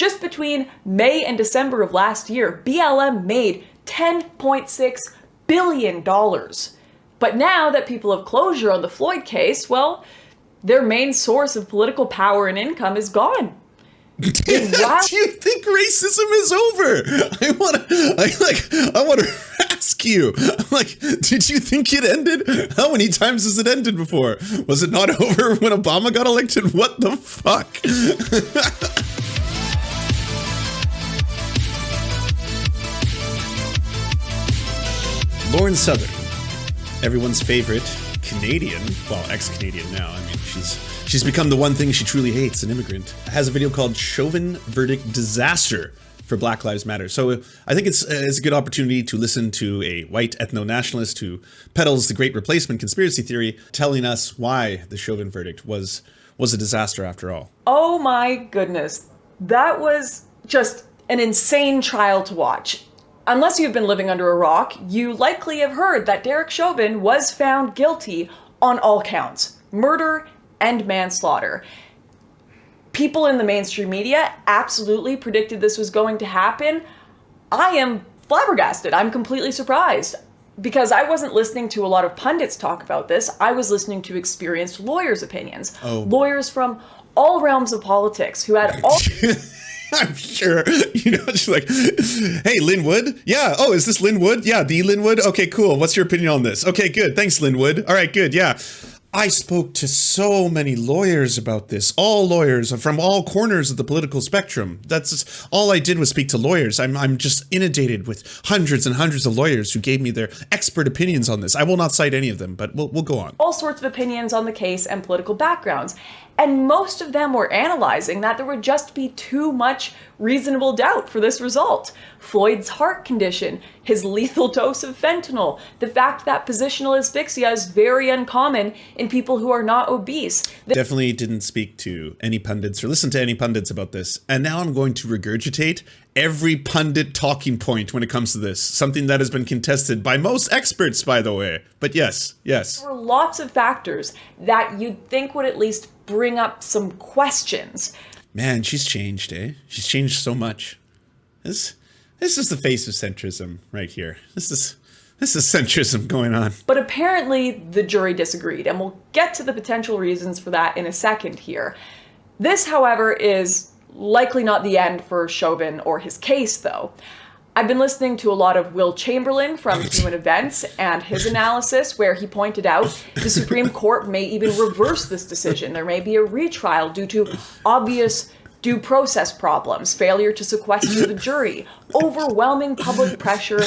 Just between May and December of last year, BLM made $10.6 billion. But now that people have closure on the Floyd case, well, their main source of political power and income is gone. Do you think racism is over? I want to ask you. Did you think it ended? How many times has it ended before? Was it not over when Obama got elected? What the fuck? Lauren Southern, everyone's favorite Canadian, well, ex-Canadian now. I mean, she's become the one thing she truly hates, an immigrant. Has a video called Chauvin Verdict Disaster for Black Lives Matter. So I think it's a good opportunity to listen to a white ethno-nationalist who peddles the great replacement conspiracy theory, telling us why the Chauvin verdict was a disaster after all. Oh my goodness. That was just an insane trial to watch. Unless you've been living under a rock, you likely have heard that Derek Chauvin was found guilty on all counts, murder and manslaughter. People in the mainstream media absolutely predicted this was going to happen. I am flabbergasted. I'm completely surprised because I wasn't listening to a lot of pundits talk about this. I was listening to experienced lawyers' opinions. Oh. Lawyers from all realms of politics who had all... I'm sure, she's like, hey, Lynn Wood? Yeah. Oh, is this Lynn Wood? Yeah, the Lynn Wood? Okay, cool. What's your opinion on this? Okay, good. Thanks, Lynn Wood. All right, good. Yeah. I spoke to so many lawyers about this, all lawyers from all corners of the political spectrum. That's all I did was speak to lawyers. I'm just inundated with hundreds and hundreds of lawyers who gave me their expert opinions on this. I will not cite any of them, but we'll go on. All sorts of opinions on the case and political backgrounds. And most of them were analyzing that there would just be too much reasonable doubt for this result. Floyd's heart condition, his lethal dose of fentanyl, the fact that positional asphyxia is very uncommon in people who are not obese. Definitely didn't speak to any pundits or listen to any pundits about this. And now I'm going to regurgitate every pundit talking point when it comes to this. Something that has been contested by most experts, by the way. But yes. There were lots of factors that you'd think would at least bring up some questions. Man, she's changed, eh? She's changed so much. This is the face of centrism right here. This is centrism going on. But apparently the jury disagreed, and we'll get to the potential reasons for that in a second here. This, however, is likely not the end for Chauvin or his case, though. I've been listening to a lot of Will Chamberlain from Human Events and his analysis where he pointed out the Supreme Court may even reverse this decision. There may be a retrial due to obvious due process problems, failure to sequester the jury, overwhelming public pressure.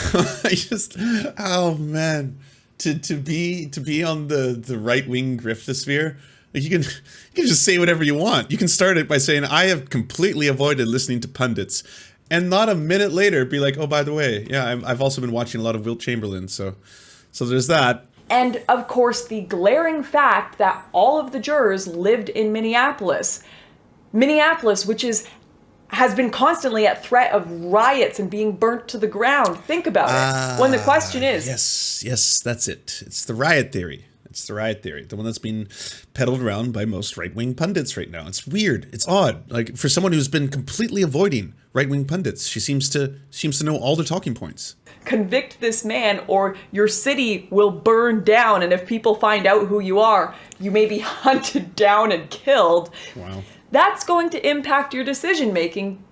Oh man, to be on the right-wing griftosphere, you can just say whatever you want. You can start it by saying, I have completely avoided listening to pundits. And not a minute later, be like, oh, by the way, yeah, I've also been watching a lot of Will Chamberlain, so there's that. And, of course, the glaring fact that all of the jurors lived in Minneapolis. Minneapolis, which has been constantly at threat of riots and being burnt to the ground. Think about it. When the question is... Yes, that's it. It's the riot theory. The one that's being peddled around by most right-wing pundits right now. It's weird. It's odd. Like, for someone who's been completely avoiding right-wing pundits, she seems to know all the talking points. Convict this man or your city will burn down, and if people find out who you are, you may be hunted down and killed. Wow. That's going to impact your decision-making.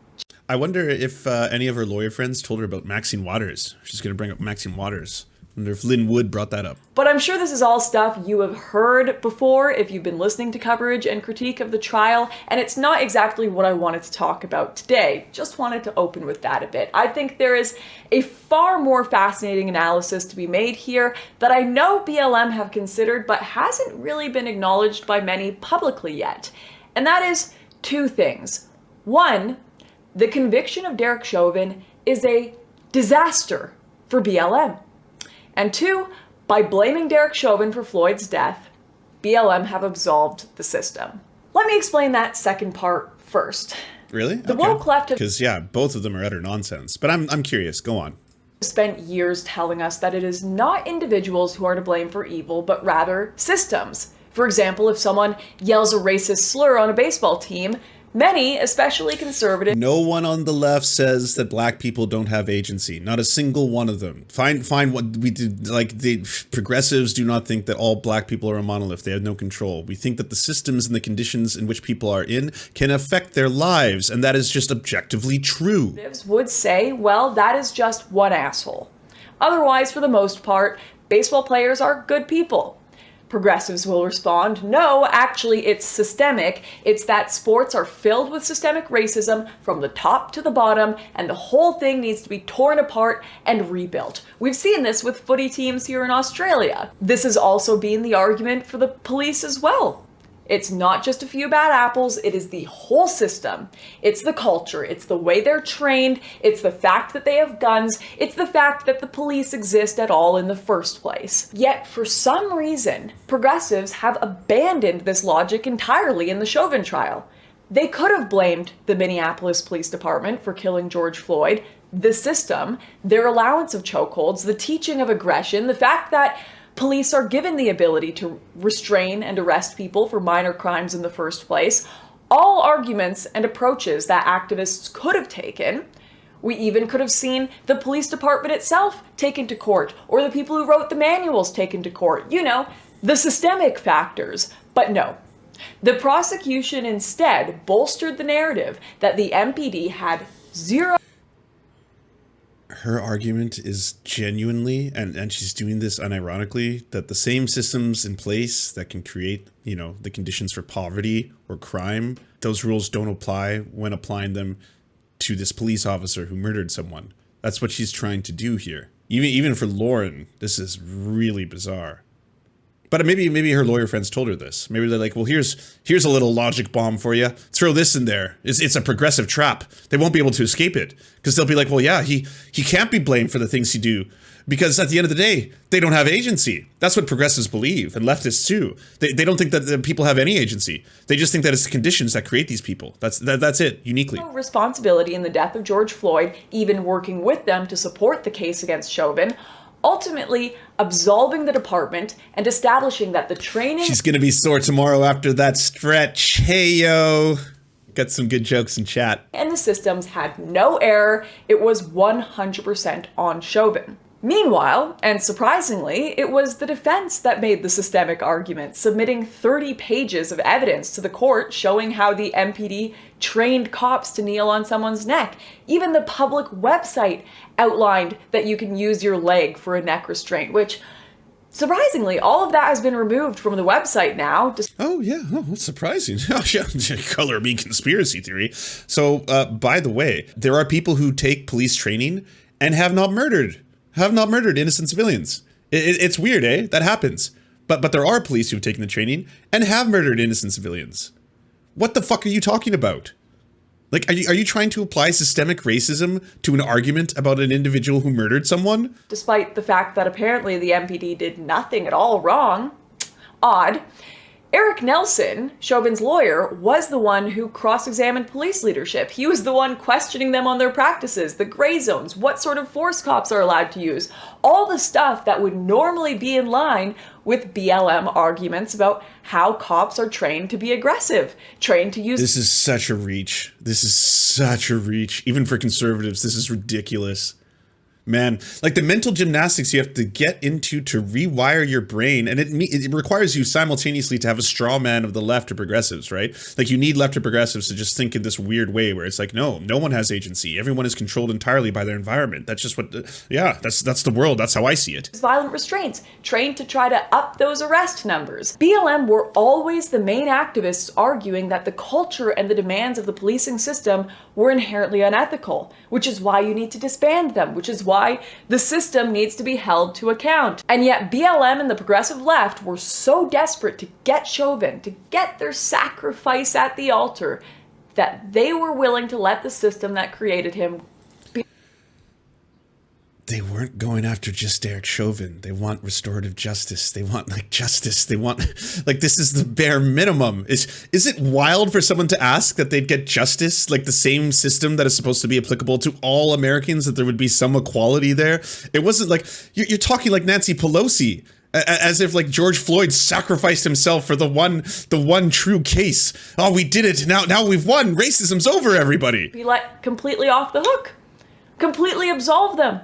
I wonder if any of her lawyer friends told her about Maxine Waters. She's going to bring up Maxine Waters. I wonder if Lynn Wood brought that up. But I'm sure this is all stuff you have heard before if you've been listening to coverage and critique of the trial, and it's not exactly what I wanted to talk about today. Just wanted to open with that a bit. I think there is a far more fascinating analysis to be made here that I know BLM have considered but hasn't really been acknowledged by many publicly yet. And that is two things. One, the conviction of Derek Chauvin is a disaster for BLM. And two, by blaming Derek Chauvin for Floyd's death, BLM have absolved the system. Let me explain that second part first. Really? The woke left have... Because, yeah, both of them are utter nonsense. But I'm curious. Go on. ...spent years telling us that it is not individuals who are to blame for evil, but rather systems. For example, if someone yells a racist slur on a baseball team, Many, especially conservative, No one on the left says that black people don't have agency. Not a single one of them. Find what we did. Like, the progressives do not think that all black people are a monolith. They have no control. We think that the systems and the conditions in which people are in can affect their lives, and that is just objectively true. would say, well, that is just one asshole. Otherwise, for the most part, baseball players are good people. Progressives will respond, no, actually it's systemic. It's that sports are filled with systemic racism from the top to the bottom, and the whole thing needs to be torn apart and rebuilt. We've seen this with footy teams here in Australia. This has also been the argument for the police as well. It's not just a few bad apples, it is the whole system. It's the culture, it's the way they're trained, it's the fact that they have guns, it's the fact that the police exist at all in the first place. Yet, for some reason, progressives have abandoned this logic entirely in the Chauvin trial. They could have blamed the Minneapolis Police Department for killing George Floyd, the system, their allowance of chokeholds, the teaching of aggression, the fact that police are given the ability to restrain and arrest people for minor crimes in the first place. All arguments and approaches that activists could have taken. We even could have seen the police department itself taken to court, or the people who wrote the manuals taken to court. You know, the systemic factors. But no. The prosecution instead bolstered the narrative that the MPD had zero. Her argument is genuinely, and she's doing this unironically, that the same systems in place that can create, you know, the conditions for poverty or crime, those rules don't apply when applying them to this police officer who murdered someone. That's what she's trying to do here. Even for Lauren, this is really bizarre. But maybe her lawyer friends told her this. Maybe they're like, well, here's a little logic bomb for you. Throw this in there. It's a progressive trap. They won't be able to escape it. Because they'll be like, well, yeah, he can't be blamed for the things he do. Because at the end of the day, they don't have agency. That's what progressives believe, and leftists too. They don't think that the people have any agency. They just think that it's the conditions that create these people. That's it, uniquely. No responsibility in the death of George Floyd, even working with them to support the case against Chauvin, ultimately absolving the department and establishing that the training— She's gonna be sore tomorrow after that stretch. Hey, yo. Got some good jokes in chat. And the systems had no error. It was 100% on Chauvin. Meanwhile, and surprisingly, it was the defense that made the systemic argument, submitting 30 pages of evidence to the court showing how the MPD trained cops to kneel on someone's neck. Even the public website outlined that you can use your leg for a neck restraint, which, surprisingly, all of that has been removed from the website now. Oh, yeah. Oh, that's surprising. Oh, yeah. Color me conspiracy theory. So, by the way, there are people who take police training and have not murdered innocent civilians. It's weird, eh? That happens. But there are police who've taken the training and have murdered innocent civilians. What the fuck are you talking about? Like, are you trying to apply systemic racism to an argument about an individual who murdered someone? Despite the fact that apparently the MPD did nothing at all wrong. Odd. Eric Nelson, Chauvin's lawyer, was the one who cross-examined police leadership. He was the one questioning them on their practices, the gray zones, what sort of force cops are allowed to use, all the stuff that would normally be in line with BLM arguments about how cops are trained to be aggressive, trained to use— This is such a reach. This is such a reach. Even for conservatives, this is ridiculous. Man, like the mental gymnastics you have to get into to rewire your brain, and it requires you simultaneously to have a straw man of the left or progressives, right? Like you need left or progressives to just think in this weird way where it's like, no one has agency. Everyone is controlled entirely by their environment. That's just what, that's the world. That's how I see it. Violent restraints, trained to try to up those arrest numbers. BLM were always the main activists arguing that the culture and the demands of the policing system were inherently unethical, which is why you need to disband them, which is why the system needs to be held to account. And yet BLM and the progressive left were so desperate to get Chauvin, to get their sacrifice at the altar, that they were willing to let the system that created him be— They weren't going after just Derek Chauvin. They want restorative justice. They want justice. They want this is the bare minimum. Is it wild for someone to ask that they'd get justice, like the same system that is supposed to be applicable to all Americans, that there would be some equality there? It wasn't like you're talking like Nancy Pelosi. As if like George Floyd sacrificed himself for the one true case. Oh, we did it. Now we've won. Racism's over, everybody. Be let completely off the hook. Completely absolve them.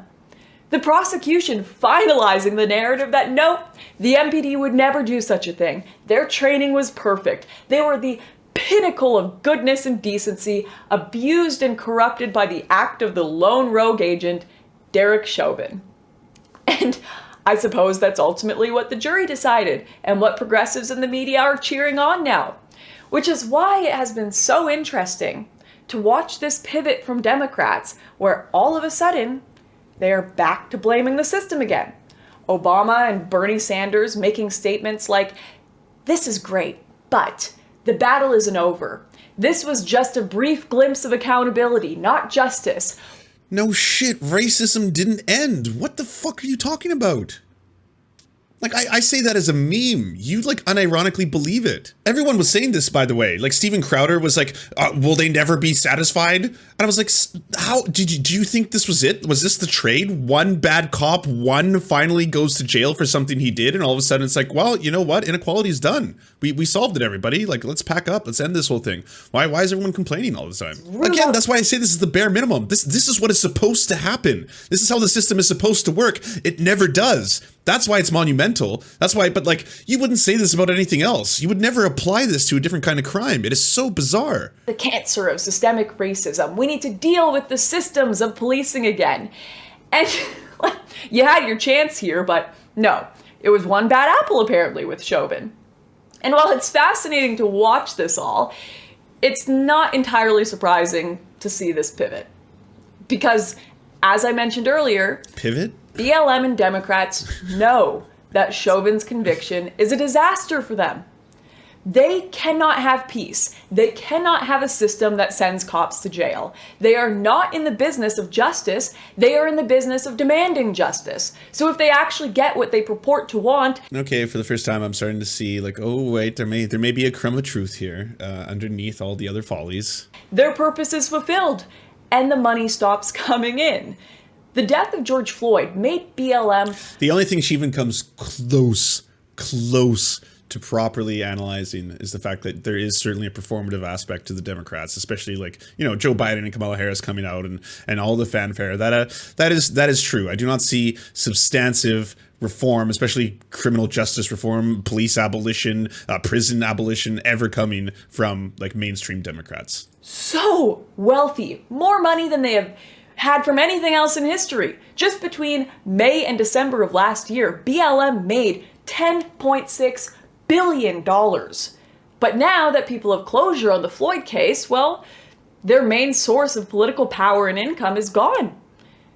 The prosecution finalizing the narrative that nope, the MPD would never do such a thing. Their training was perfect. They were the pinnacle of goodness and decency, abused and corrupted by the act of the lone rogue agent, Derek Chauvin. And I suppose that's ultimately what the jury decided, and what progressives in the media are cheering on now. Which is why it has been so interesting to watch this pivot from Democrats, where all of a sudden, they are back to blaming the system again. Obama and Bernie Sanders making statements like, "This is great, but the battle isn't over. This was just a brief glimpse of accountability, not justice." No shit, racism didn't end. What the fuck are you talking about? Like, I say that as a meme. You, like, unironically believe it. Everyone was saying this, by the way. Like, Steven Crowder was like, will they never be satisfied? And I was like, how, do you think this was it? Was this the trade? One bad cop, one finally goes to jail for something he did, and all of a sudden it's like, well, you know what? Inequality's done. We solved it, everybody. Like, let's pack up. Let's end this whole thing. Why is everyone complaining all the time? Again, that's why I say this is the bare minimum. This is what is supposed to happen. This is how the system is supposed to work. It never does. That's why it's monumental. That's why, but like, you wouldn't say this about anything else. You would never apply this to a different kind of crime. It is so bizarre. The cancer of systemic racism. We need to deal with the systems of policing again. And you had your chance here, but no. It was one bad apple, apparently, with Chauvin. And while it's fascinating to watch this all, it's not entirely surprising to see this pivot. Because, as I mentioned earlier... Pivot? BLM and Democrats know that Chauvin's conviction is a disaster for them. They cannot have peace. They cannot have a system that sends cops to jail. They are not in the business of justice. They are in the business of demanding justice. So if they actually get what they purport to want... Okay, for the first time I'm starting to see, like, oh wait, there may be a crumb of truth here, underneath all the other follies. Their purpose is fulfilled, and the money stops coming in. The death of George Floyd made BLM... The only thing she even comes close to properly analyzing is the fact that there is certainly a performative aspect to the Democrats, especially like, you know, Joe Biden and Kamala Harris coming out and all the fanfare. That is true. I do not see substantive reform, especially criminal justice reform, police abolition, prison abolition ever coming from like mainstream Democrats. So wealthy, more money than they have had from anything else in history. Just between May and December of last year, BLM made $10.6 billion. But now that people have closure on the Floyd case, well, their main source of political power and income is gone.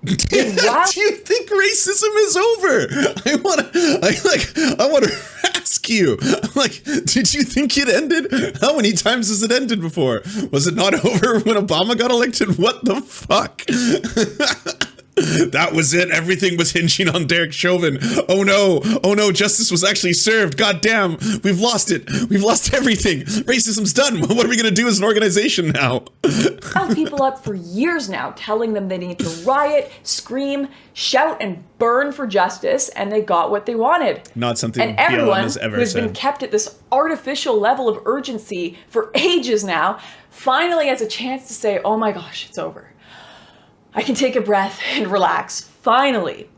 Do you think racism is over? I want to ask you. I'm like, did you think it ended? How many times has it ended before? Was it not over when Obama got elected? What the fuck? That was it. Everything was hinging on Derek Chauvin. Oh no, justice was actually served. God damn, we've lost it. We've lost everything. Racism's done. What are we gonna do as an organization now? I've people up for years now telling them they need to riot, scream, shout, and burn for justice, and they got what they wanted. Not something and BLM everyone has ever who's said. been kept at this artificial level of urgency for ages now finally has a chance to say, oh my gosh, it's over. I can take a breath and relax, finally.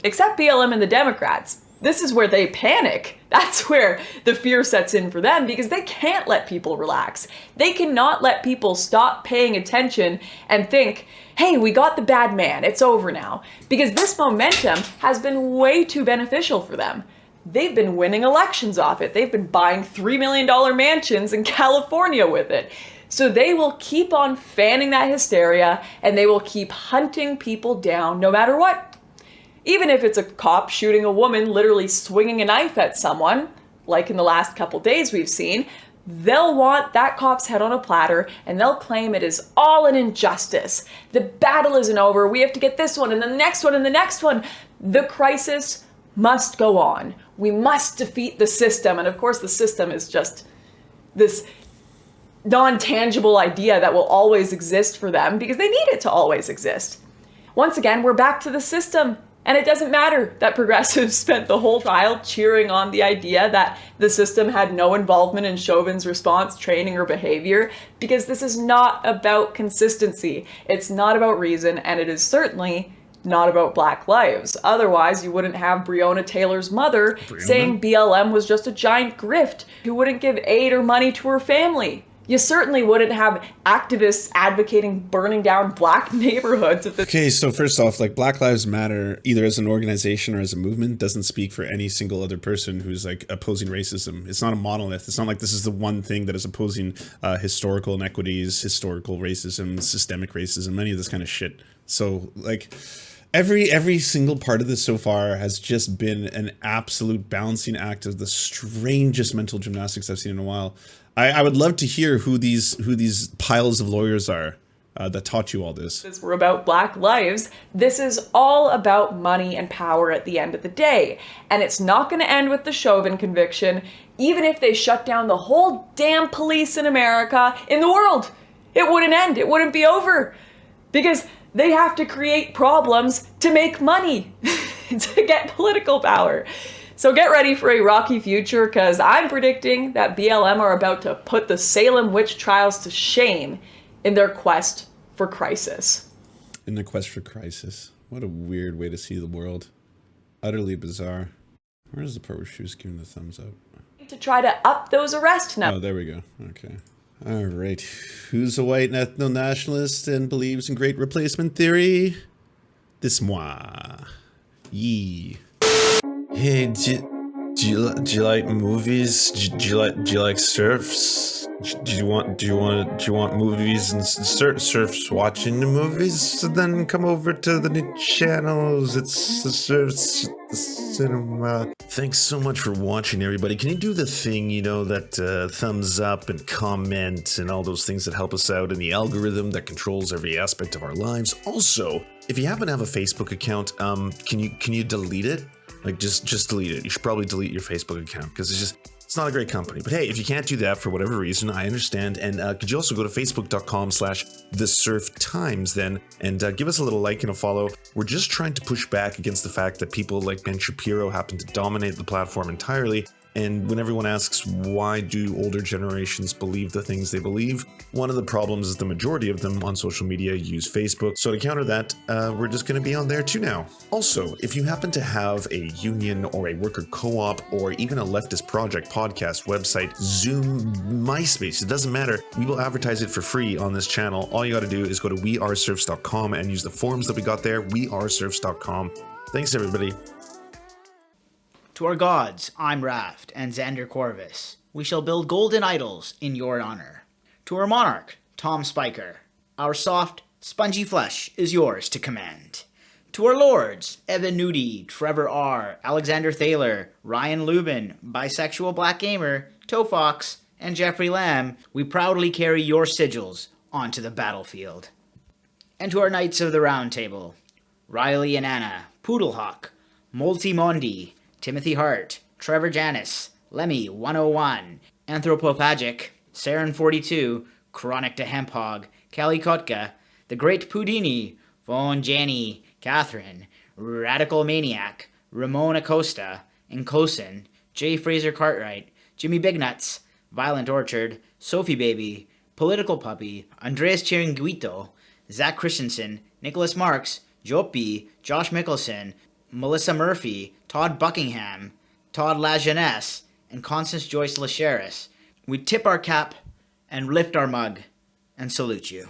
Except BLM and the Democrats. This is where they panic. That's where the fear sets in for them, because they can't let people relax. They cannot let people stop paying attention and think, hey, we got the bad man, it's over now. Because this momentum has been way too beneficial for them. They've been winning elections off it. They've been buying $3 million mansions in California with it. So they will keep on fanning that hysteria, and they will keep hunting people down no matter what. Even if it's a cop shooting a woman, literally swinging a knife at someone, like in the last couple days we've seen, they'll want that cop's head on a platter, and they'll claim it is all an injustice. The battle isn't over. We have to get this one, and the next one, and the next one. The crisis must go on. We must defeat the system. And of course, the system is just this non-tangible idea that will always exist for them because they need it to always exist. Once again, we're back to the system. And it doesn't matter that progressives spent the whole trial cheering on the idea that the system had no involvement in Chauvin's response, training, or behavior, because this is not about consistency. It's not about reason, and it is certainly not about Black lives. Otherwise, you wouldn't have Breonna Taylor's mother saying BLM was just a giant grift who wouldn't give aid or money to her family. You certainly wouldn't have activists advocating burning down Black neighborhoods at this. Okay, so first off, like Black Lives Matter, either as an organization or as a movement, doesn't speak for any single other person who's like opposing racism. It's not a monolith. It's not like this is the one thing that is opposing historical inequities, historical racism, systemic racism, any of this kind of shit. So like every single part of this so far has just been an absolute balancing act of the strangest mental gymnastics I've seen in a while. I would love to hear who these piles of lawyers are that taught you all this. This were about Black lives. This is all about money and power at the end of the day. And it's not going to end with the Chauvin conviction, even if they shut down the whole damn police in America, in the world. It wouldn't end. It wouldn't be over. Because they have to create problems to make money, to get political power. So get ready for a rocky future, because I'm predicting that BLM are about to put the Salem witch trials to shame in their quest for crisis. In their quest for crisis. What a weird way to see the world. Utterly bizarre. Where's the part where she was giving the thumbs up? To try to up those arrest numbers. Oh, there we go. Okay. All right. Who's a white ethno-nationalist and believes in great replacement theory? This moi. Yee. Hey, do you like movies? Do you like Serfs? Do you want movies and Serfs watching the movies? So then come over to the new channels. It's the Serfs the cinema. Thanks so much for watching, everybody. Can you do the thing, you know, that thumbs up and comment and all those things that help us out in the algorithm that controls every aspect of our lives? Also, if you happen to have a Facebook account, can you delete it? Like, just delete it. You should probably delete your Facebook account because it's not a great company. But hey, if you can't do that for whatever reason, I understand. And could you also go to facebook.com/thesurftimes then and give us a little like and a follow. We're just trying to push back against the fact that people like Ben Shapiro happen to dominate the platform entirely. And when everyone asks why do older generations believe the things they believe, one of the problems is the majority of them on social media use Facebook. So to counter that, we're just going to be on there too now. Also, if you happen to have a union or a worker co-op or even a leftist project, podcast, website, Zoom, MySpace, it doesn't matter. We will advertise it for free on this channel. All you got to do is go to weareserfs.com and use the forms that we got there, weareserfs.com. Thanks, everybody. To our gods, I'm Raft and Xander Corvus. We shall build golden idols in your honor. To our monarch, Tom Spiker. Our soft, spongy flesh is yours to command. To our lords, Evan Nudie, Trevor R., Alexander Thaler, Ryan Lubin, Bisexual Black Gamer, Tofox, and Jeffrey Lamb, we proudly carry your sigils onto the battlefield. And to our Knights of the Round Table, Riley and Anna, Poodlehawk, Multimondi, Timothy Hart, Trevor Janis, Lemmy 101, Anthropophagic, Saren 42, Chronic to Hemphog, Callie Kotka, The Great Pudini, Von Janney, Catherine, Radical Maniac, Ramon Acosta, Encosin, J. Fraser Cartwright, Jimmy Bignuts, Violent Orchard, Sophie Baby, Political Puppy, Andreas Chiringuito, Zach Christensen, Nicholas Marks, Jopi, Josh Mickelson, Melissa Murphy, Todd Buckingham, Todd LaJeunesse, and Constance Joyce Lacheris. We tip our cap and lift our mug and salute you.